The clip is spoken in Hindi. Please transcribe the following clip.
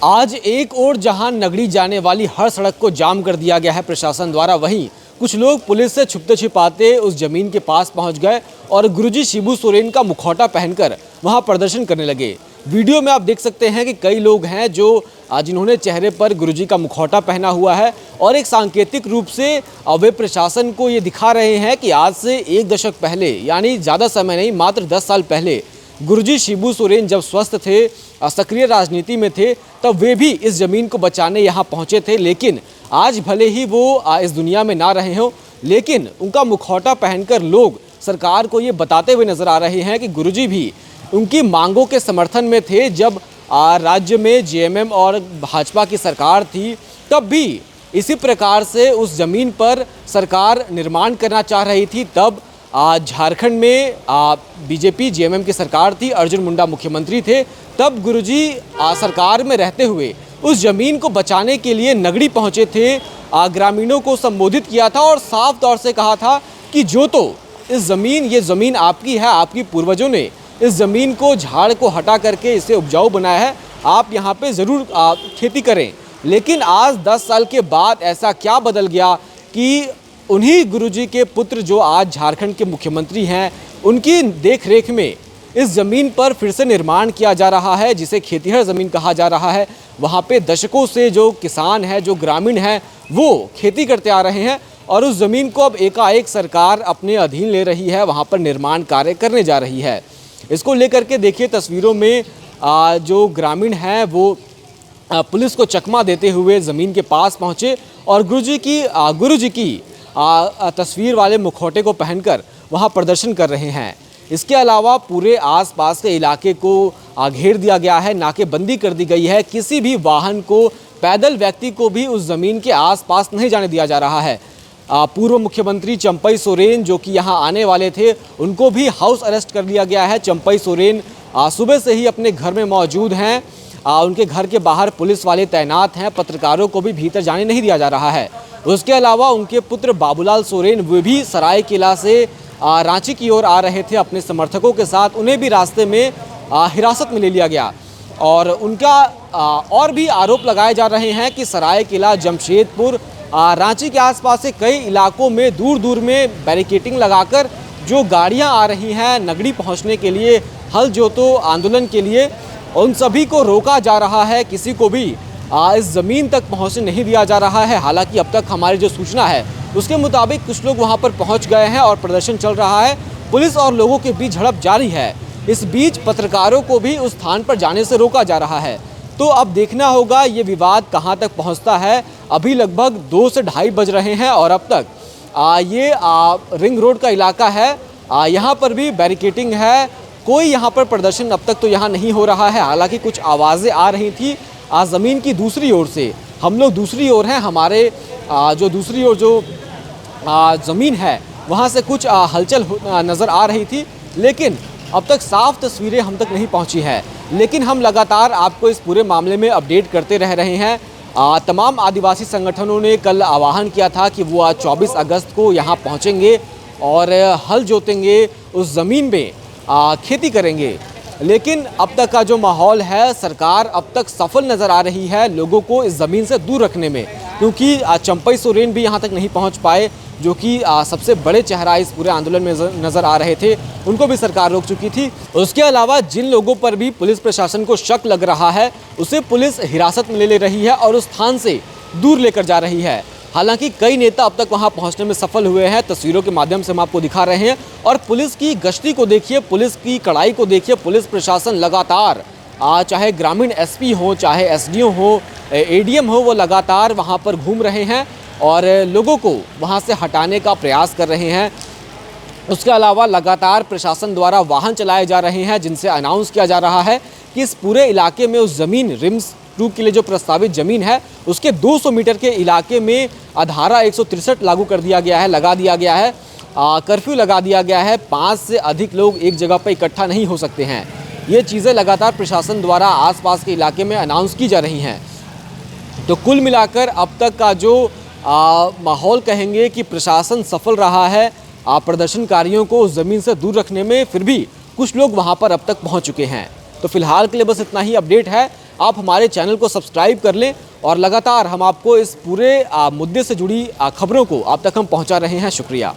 आज एक ओर जहां नगरी जाने वाली हर सड़क को जाम कर दिया गया है प्रशासन द्वारा, वहीं कुछ लोग पुलिस से छुपते छिपाते उस जमीन के पास पहुंच गए और गुरुजी शिबू सोरेन का मुखौटा पहनकर वहां प्रदर्शन करने लगे। वीडियो में आप देख सकते हैं कि कई लोग हैं जो जिन्होंने चेहरे पर गुरुजी का मुखौटा पहना हुआ है और एक सांकेतिक रूप से वे प्रशासन को ये दिखा रहे हैं कि आज से एक दशक पहले, यानी ज़्यादा समय नहीं, मात्र 10 साल पहले गुरुजी शिबू सोरेन जब स्वस्थ थे, सक्रिय राजनीति में थे, तब वे भी इस ज़मीन को बचाने यहाँ पहुँचे थे। लेकिन आज भले ही वो इस दुनिया में ना रहे हों, लेकिन उनका मुखौटा पहनकर लोग सरकार को ये बताते हुए नज़र आ रहे हैं कि गुरुजी भी उनकी मांगों के समर्थन में थे। जब राज्य में जेएमएम और भाजपा की सरकार थी, तब भी इसी प्रकार से उस ज़मीन पर सरकार निर्माण करना चाह रही थी। तब झारखंड में बीजेपी जेएमएम की सरकार थी, अर्जुन मुंडा मुख्यमंत्री थे। तब गुरुजी सरकार में रहते हुए उस ज़मीन को बचाने के लिए नगरी पहुंचे थे, ग्रामीणों को संबोधित किया था और साफ तौर से कहा था कि जो तो ये ज़मीन आपकी है, आपकी पूर्वजों ने इस ज़मीन को, झाड़ को हटा करके इसे उपजाऊ बनाया है, आप यहाँ पे ज़रूर खेती करें। लेकिन आज 10 साल के बाद ऐसा क्या बदल गया कि उन्हीं गुरुजी के पुत्र जो आज झारखंड के मुख्यमंत्री हैं, उनकी देखरेख में इस ज़मीन पर फिर से निर्माण किया जा रहा है, जिसे खेतीहर ज़मीन कहा जा रहा है। वहाँ पे दशकों से जो किसान हैं, जो ग्रामीण हैं, वो खेती करते आ रहे हैं और उस ज़मीन को अब एकाएक सरकार अपने अधीन ले रही है, वहाँ पर निर्माण कार्य करने जा रही है। इसको लेकर के देखिए तस्वीरों में जो ग्रामीण हैं वो पुलिस को चकमा देते हुए ज़मीन के पास पहुँचे और गुरुजी की तस्वीर वाले मुखौटे को पहनकर वहाँ प्रदर्शन कर रहे हैं। इसके अलावा पूरे आसपास के इलाके को घेर दिया गया है, नाकेबंदी कर दी गई है। किसी भी वाहन को, पैदल व्यक्ति को भी उस ज़मीन के आसपास नहीं जाने दिया जा रहा है। पूर्व मुख्यमंत्री चंपई सोरेन जो कि यहाँ आने वाले थे, उनको भी हाउस अरेस्ट कर लिया गया है। चंपई सोरेन सुबह से ही अपने घर में मौजूद हैं, उनके घर के बाहर पुलिस वाले तैनात हैं, पत्रकारों को भी भीतर जाने नहीं दिया जा रहा है। उसके अलावा उनके पुत्र बाबूलाल सोरेन, वे भी सरायकेला से रांची की ओर आ रहे थे अपने समर्थकों के साथ, उन्हें भी रास्ते में हिरासत में ले लिया गया और उनका और भी आरोप लगाए जा रहे हैं कि सरायकेला, जमशेदपुर, रांची के आसपास से कई इलाकों में दूर दूर में बैरिकेडिंग लगाकर जो गाड़ियां आ रही हैं नगरी पहुंचने के लिए, हल जोतो आंदोलन के लिए, उन सभी को रोका जा रहा है। किसी को भी इस ज़मीन तक पहुंचने नहीं दिया जा रहा है। हालांकि अब तक हमारी जो सूचना है उसके मुताबिक कुछ लोग वहां पर पहुंच गए हैं और प्रदर्शन चल रहा है। पुलिस और लोगों के बीच झड़प जारी है। इस बीच पत्रकारों को भी उस स्थान पर जाने से रोका जा रहा है। तो अब देखना होगा ये विवाद कहां तक पहुंचता है। अभी लगभग 2 से ढाई बज रहे हैं और अब तक ये रिंग रोड का इलाका है, यहाँ पर भी बैरिकेडिंग है। कोई यहाँ पर प्रदर्शन अब तक तो यहाँ नहीं हो रहा है। हालांकि कुछ आवाज़ें आ रही थी ज़मीन की दूसरी ओर से। हम लोग दूसरी ओर हैं, हमारे जो दूसरी ओर जो ज़मीन है वहाँ से कुछ हलचल नज़र आ रही थी, लेकिन अब तक साफ तस्वीरें हम तक नहीं पहुँची हैं। लेकिन हम लगातार आपको इस पूरे मामले में अपडेट करते रह रहे हैं। तमाम आदिवासी संगठनों ने कल आह्वान किया था कि वो आज 24 अगस्त को यहाँ पहुँचेंगे और हल जोतेंगे, उस ज़मीन में खेती करेंगे। लेकिन अब तक का जो माहौल है, सरकार अब तक सफल नज़र आ रही है लोगों को इस ज़मीन से दूर रखने में, क्योंकि चंपई सोरेन भी यहाँ तक नहीं पहुँच पाए, जो कि सबसे बड़े चेहरा इस पूरे आंदोलन में नज़र आ रहे थे, उनको भी सरकार रोक चुकी थी। उसके अलावा जिन लोगों पर भी पुलिस प्रशासन को शक लग रहा है, उसे पुलिस हिरासत में ले रही है और उस स्थान से दूर लेकर जा रही है। हालांकि कई नेता अब तक वहां पहुंचने में सफल हुए हैं, तस्वीरों के माध्यम से हम आपको दिखा रहे हैं। और पुलिस की गश्ती को देखिए, पुलिस की कड़ाई को देखिए। पुलिस प्रशासन लगातार, चाहे ग्रामीण एसपी हो, चाहे एसडीओ हो, एडीएम हो, वो लगातार वहां पर घूम रहे हैं और लोगों को वहां से हटाने का प्रयास कर रहे हैं। उसके अलावा लगातार प्रशासन द्वारा वाहन चलाए जा रहे हैं, जिनसे अनाउंस किया जा रहा है कि इस पूरे इलाके में उस ज़मीन रिम्स 2 के लिए जो प्रस्तावित ज़मीन है, उसके 200 मीटर के इलाके में धारा 163 लागू कर दिया गया है, लगा दिया गया है। कर्फ्यू लगा दिया गया है। 5 से अधिक लोग एक जगह पर इकट्ठा नहीं हो सकते हैं। ये चीज़ें लगातार प्रशासन द्वारा आसपास के इलाके में अनाउंस की जा रही हैं। तो कुल मिलाकर अब तक का जो माहौल कहेंगे कि प्रशासन सफल रहा है प्रदर्शनकारियों को उस ज़मीन से दूर रखने में। फिर भी कुछ लोग वहाँ पर अब तक पहुँच चुके हैं। तो फिलहाल के लिए बस इतना ही अपडेट है। आप हमारे चैनल को सब्सक्राइब कर लें और लगातार हम आपको इस पूरे मुद्दे से जुड़ी खबरों को आप तक हम पहुंचा रहे हैं। शुक्रिया।